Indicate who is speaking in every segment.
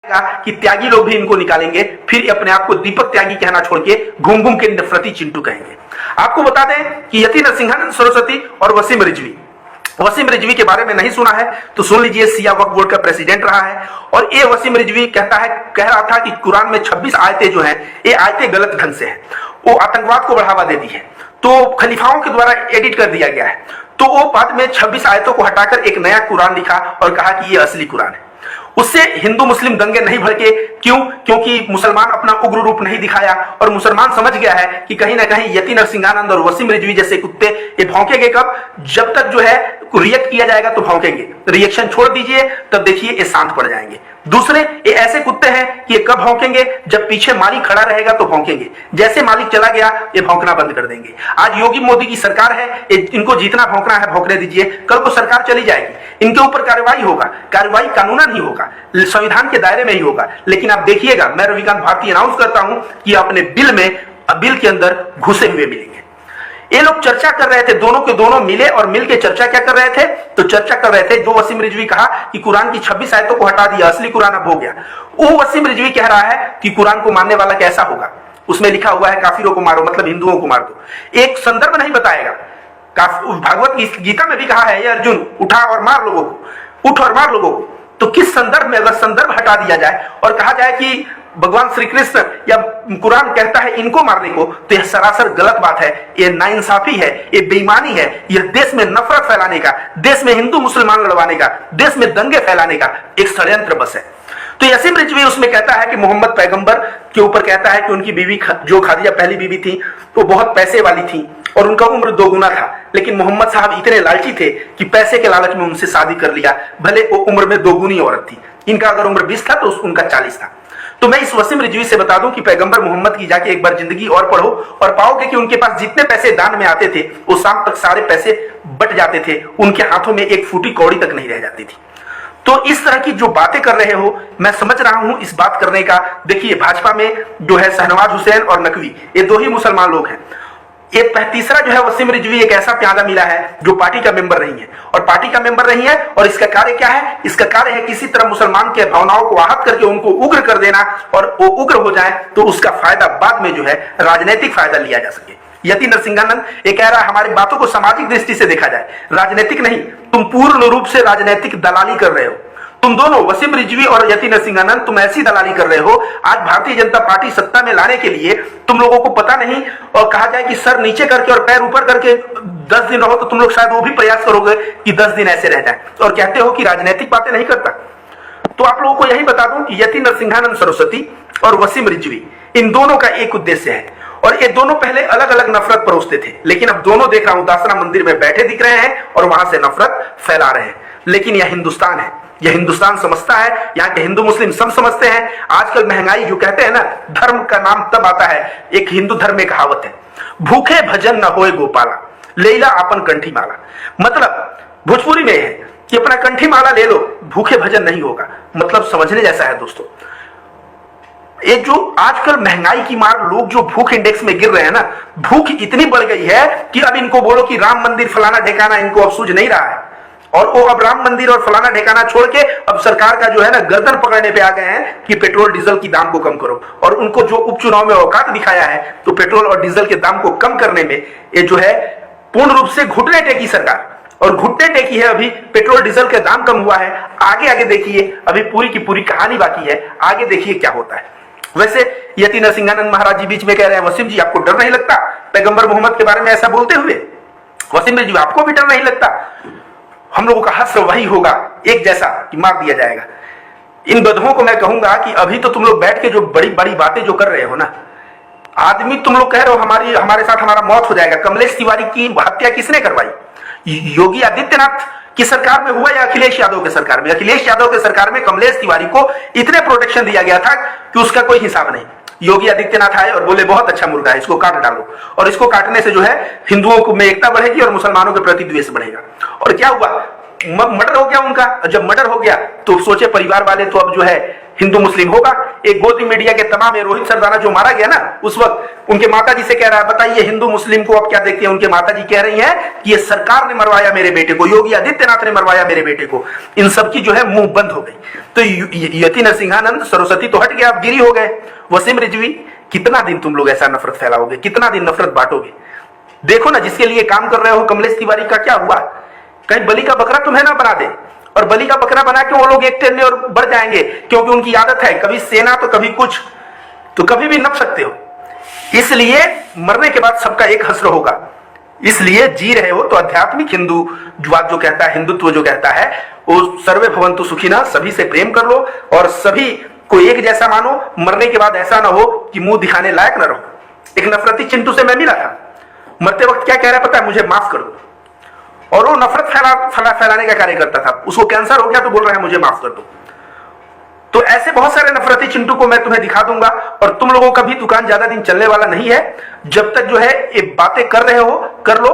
Speaker 1: कि त्यागी लोग भी इनको निकालेंगे, फिर अपने आप को दीपक त्यागी कहना छोड़ के घूम घूम के नफरती चिंटू कहेंगे। आपको बता दें कि यति नरसिंहानंद सरस्वती और वसीम रिजवी के बारे में नहीं सुना है तो सुन लीजिए। सिया वक्फ बोर्ड का प्रेसिडेंट रहा है और ये वसीम रिजवी कह रहा था कि कुरान में 26 आयतें जो हैं ये आयतें गलत ढंग से हैं, वो आतंकवाद को बढ़ावा देती है, तो खलीफाओं के द्वारा एडिट कर दिया गया है। तो वो बाद में 26 आयतों को हटाकर एक नया कुरान लिखा और कहा कि ये असली कुरान है। उससे हिंदू मुस्लिम दंगे नहीं भड़के। क्यों? क्योंकि मुसलमान अपना उग्र रूप नहीं दिखाया और मुसलमान समझ गया है कि कहीं ना कहीं यति नरसिंहानंद और वसीम रिजवी जैसे कुत्ते ये भौंकेंगे कब? जब तक जो है रिएक्ट किया जाएगा तो भौंकेंगे, रिएक्शन छोड़ दीजिए तब देखिए ये शांत पड़ जाएंगे। दूसरे ये ऐसे कुत्ते हैं कि ये कब भौंकेंगे? जब पीछे मालिक खड़ा रहेगा तो भौंकेंगे, जैसे मालिक चला गया ये भौंकना बंद कर देंगे। आज योगी मोदी की सरकार है, इनको जितना भौंकना है भौंकने दीजिए, कल को सरकार चली जाएगी, इनके ऊपर कार्रवाई होगा। कार्रवाई कानूनन ही होगा, संविधान के दायरे में ही होगा। लेकिन आप देखिएगा, मैं रविकांत भारती अनाउंस करता हूं कि अपने बिल के अंदर घुसे हुए मिलेंगे। ये लोग चर्चा कर रहे थे, दोनों के दोनों मिले और मिलके चर्चा क्या कर रहे थे? तो चर्चा कर रहे थे, जो वसीम रिजवी कहा कि कुरान की 26 आयतों को हटा दिया, असली कुरान अब हो गया, वो वसीम रिजवी कह रहा है कि कुरान को मानने वाला कैसा होगा? उसमें लिखा हुआ है काफिरों को मारो, मतलब हिंदुओं को मार दो। एक संदर्भ नहीं बताएगा। भागवत गीता में भी कहा है, अर्जुन उठा और मार लोगों को, उठ और मार लोगों को। तो किस संदर्भ में अगर संदर्भ हटा दिया जाए और कहा जाए कि भगवान श्री कृष्ण या कुरान कहता है इनको मारने को, तो यह सरासर गलत बात है, यह नाइंसाफी है, यह बेईमानी है, यह देश में नफरत फैलाने का, देश में हिंदू मुसलमान लड़वाने का, देश में दंगे फैलाने का एक षड्यंत्र बस है। तो यसीम रिजवी उसमें कहता है कि मोहम्मद पैगंबर के ऊपर कहता है कि उनकी बीवी जो खादिजा पहली बीवी थी वो बहुत पैसे वाली थी और उनका उम्र 2 गुना था, लेकिन मोहम्मद साहब इतने लालची थे कि पैसे के लालच में उनसे शादी कर लिया, भले वो उम्र में 2 गुनी औरत थी। इनका अगर उम्र 20 था तो उनका 40 था। तो मैं इस वसीम रिजवी से बता दूं कि पैगंबर मोहम्मद की जाके एक बार जिंदगी और पढ़ो और पाओगे कि उनके पास जितने पैसे दान में आते थे वो शाम तक सारे पैसे बट जाते थे, उनके हाथों में एक फूटी कौड़ी तक नहीं रह जाती थी। तो इस तरह की जो बातें कर रहे हो, मैं समझ रहा हूं इस बात करने का। देखिए भाजपा में जो है शहनवाज हुसैन और नकवी, ये 2 ही मुसलमान लोग हैं। एक तीसरा जो है वसीम रिजवी एक ऐसा प्यादा मिला है जो पार्टी का मेंबर नहीं है, और पार्टी का मेंबर नहीं है और इसका कार्य क्या है? इसका कार्य है किसी तरह मुसलमान के भावनाओं को आहत करके उनको उग्र कर देना, और वो उग्र हो जाए तो उसका फायदा बाद में जो है राजनीतिक फायदा लिया जा सके। यति नरसिंहानंद ये कह रहा है हमारी बातों को सामाजिक दृष्टि से देखा जाए, राजनीतिक नहीं। तुम पूर्ण रूप से राजनीतिक दलाली कर रहे हो। तुम दोनों वसीम रिजवी और यति नरसिंहानंद, तुम ऐसी दलाली कर रहे हो। आज भारतीय जनता पार्टी सत्ता में लाने के लिए तुम लोगों को पता नहीं, और कहा जाए कि सर नीचे करके और पैर ऊपर करके 10 दिन रहो, तो तुम लोग शायद वो भी प्रयास करोगे कि 10 दिन ऐसे रह जाए, और कहते हो कि राजनीतिक बातें नहीं करता। तो आप लोगों को यही बता दूं कि यति नरसिंहानंद सरस्वती और वसीम रिजवी, इन दोनों का एक उद्देश्य है, और ये दोनों पहले अलग अलग नफरत परोसते थे, लेकिन अब दोनों देख रहा हूं दासरा मंदिर में बैठे दिख रहे हैं और वहां से नफरत फैला रहे हैं। लेकिन यह हिंदुस्तान है, यह हिंदुस्तान समझता है, यहाँ के हिंदू मुस्लिम सब समझते हैं। आजकल महंगाई जो कहते हैं ना, धर्म का नाम तब आता है, एक हिंदू धर्म में कहावत है, भूखे भजन न होए गोपाला, लेला अपन कंठी माला। मतलब भोजपुरी में है कि अपना कंठी माला ले लो, भूखे भजन नहीं होगा। मतलब समझने जैसा है दोस्तों। ये जो आजकल महंगाई की मार, लोग जो भूख इंडेक्स में गिर रहे हैं ना, भूख इतनी बढ़ गई है कि अब इनको बोलो कि राम मंदिर फलाना ठिकाना, इनको अब सूझ नहीं रहा है, और वो अब राम मंदिर और फलाना ठिकाना छोड़ के अब सरकार का जो है ना गर्दन पकड़ने पे आ गए हैं कि पेट्रोल डीजल की दाम को कम करो। और उनको जो उपचुनाव में औकात दिखाया है, तो पेट्रोल और डीजल के दाम को कम करने में ये जो है पूर्ण रूप से घुटने टेकी सरकार, और घुटने टेकी है। अभी पेट्रोल डीजल के दाम कम हुआ है, आगे देखिए, अभी पूरी की पूरी कहानी बाकी है, आगे देखिए क्या होता है। वैसे यति नरसिंहानंद महाराज जी बीच में कह रहे हैं, वसीम जी आपको डर नहीं लगता पैगंबर मोहम्मद के बारे में ऐसा बोलते हुए? वसीम जी आपको भी डर नहीं लगता? हम लोगों का हश्र वही होगा एक जैसा कि मार दिया जाएगा। इन गधों को मैं कहूंगा कि अभी तो तुम लोग बैठ के जो बड़ी बड़ी बातें जो कर रहे हो ना, आदमी तुम लोग कह रहे हो हमारे साथ हमारा मौत हो जाएगा। कमलेश तिवारी की हत्या किसने करवाई? योगी आदित्यनाथ की सरकार में हुआ या अखिलेश यादव के सरकार में? अखिलेश यादव के सरकार में कमलेश तिवारी को इतने प्रोटेक्शन दिया गया था कि उसका कोई हिसाब नहीं। योगी आदित्यनाथ आए और बोले बहुत अच्छा मुर्गा है, इसको काट डालो, और इसको काटने से जो है हिंदुओं को में एकता बढ़ेगी और मुसलमानों के प्रति द्वेष बढ़ेगा। और क्या हुआ? मर्डर हो गया उनका। जब मर्डर हो गया तो सोचे परिवार वाले तो अब जो है हिंदू मुस्लिम होगा, एक गोदी मीडिया के तमाम, रोहित सरदाना जो मारा गया ना, उस वक्त उनके माता जी से कह रहा है, बताइए हिंदू मुस्लिम को अब क्या देखते हैं। उनके माता जी कह रही हैं कि ये सरकार ने मरवाया मेरे बेटे को, योगी आदित्यनाथ ने मरवाया मेरे बेटे को। इन सब की जो है मुंह बंद हो गई। तो यति नरसिंहानंद सरस्वती तो हट गया, आप गिरी हो गए। वसीम रिजवी, कितना दिन तुम लोग ऐसा नफरत फैलाओगे, कितना दिन नफरत बांटोगे? देखो ना, जिसके लिए काम कर रहे हो कमलेश तिवारी का क्या हुआ? कहीं बलि का बकरा तुम्हें ना बना दे, और बलि का बकरा बना के वो लोग एक टेढ़े और बढ़ जाएंगे, क्योंकि उनकी आदत है कभी सेना तो कभी कुछ, तो कभी भी नप सकते हो। इसलिए मरने के बाद सबका एक हश्र होगा। इसलिए जी रहे हो तो आध्यात्मिक हिंदूवाद जो कहता है, हिंदुत्व जो कहता है, वो सर्वे भवन्तु सुखिनः, सभी से प्रेम कर लो और सभी को एक जैसा मानो। मरने के बाद ऐसा ना हो कि मुंह दिखाने लायक ना रहो। एक नफरती चिंटू से मैं मिला था, मरते वक्त क्या कह रहा है पता है? मुझे माफ कर दो। और वो नफरत फैलाने का कार्य करता था। उसको कैंसर हो गया तो बोल रहा है मुझे माफ कर दो। तो ऐसे बहुत सारे नफरती चिंटू को मैं तुम्हें दिखा दूंगा, और तुम लोगों का भी दुकान ज्यादा दिन चलने वाला नहीं है। जब तक जो है ये बातें कर रहे हो कर लो।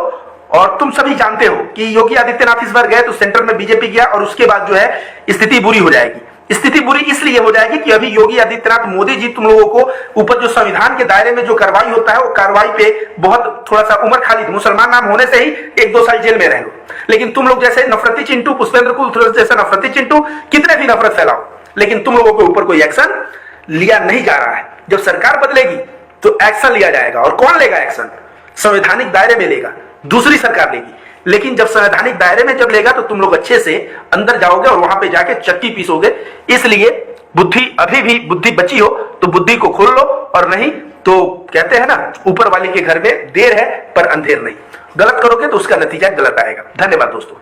Speaker 1: और तुम सभी जानते हो कि योगी आदित्यनाथ इस बार गए तो सेंटर में बीजेपी गया, और उसके बाद जो है स्थिति बुरी हो जाएगी। स्थिति बुरी इसलिए हो जाएगी कि अभी योगी आदित्यनाथ, मोदी जी तुम लोगों को ऊपर जो संविधान के दायरे में जो कार्रवाई होता है, वो कार्रवाई पे बहुत थोड़ा सा उम्र खाली, मुसलमान नाम होने से ही 1-2 साल जेल में रह लो। लेकिन तुम लोग जैसे नफरती चिंटू, पुष्पेंद्र कुल जैसे नफरती चिंटू, कितने भी नफरत फैलाओ, लेकिन तुम लोगों के ऊपर कोई एक्शन लिया नहीं जा रहा है। जब सरकार बदलेगी तो एक्शन लिया जाएगा। और कौन लेगा एक्शन? संवैधानिक दायरे में लेगा, दूसरी सरकार लेगी। लेकिन जब संवैधानिक दायरे में जब लेगा तो तुम लोग अच्छे से अंदर जाओगे और वहां पे जाके चक्की पीसोगे। इसलिए बुद्धि, अभी भी बुद्धि बची हो तो बुद्धि को खोल लो, और नहीं तो कहते हैं ना, ऊपर वाले के घर में देर है पर अंधेर नहीं। गलत करोगे तो उसका नतीजा गलत आएगा। धन्यवाद दोस्तों।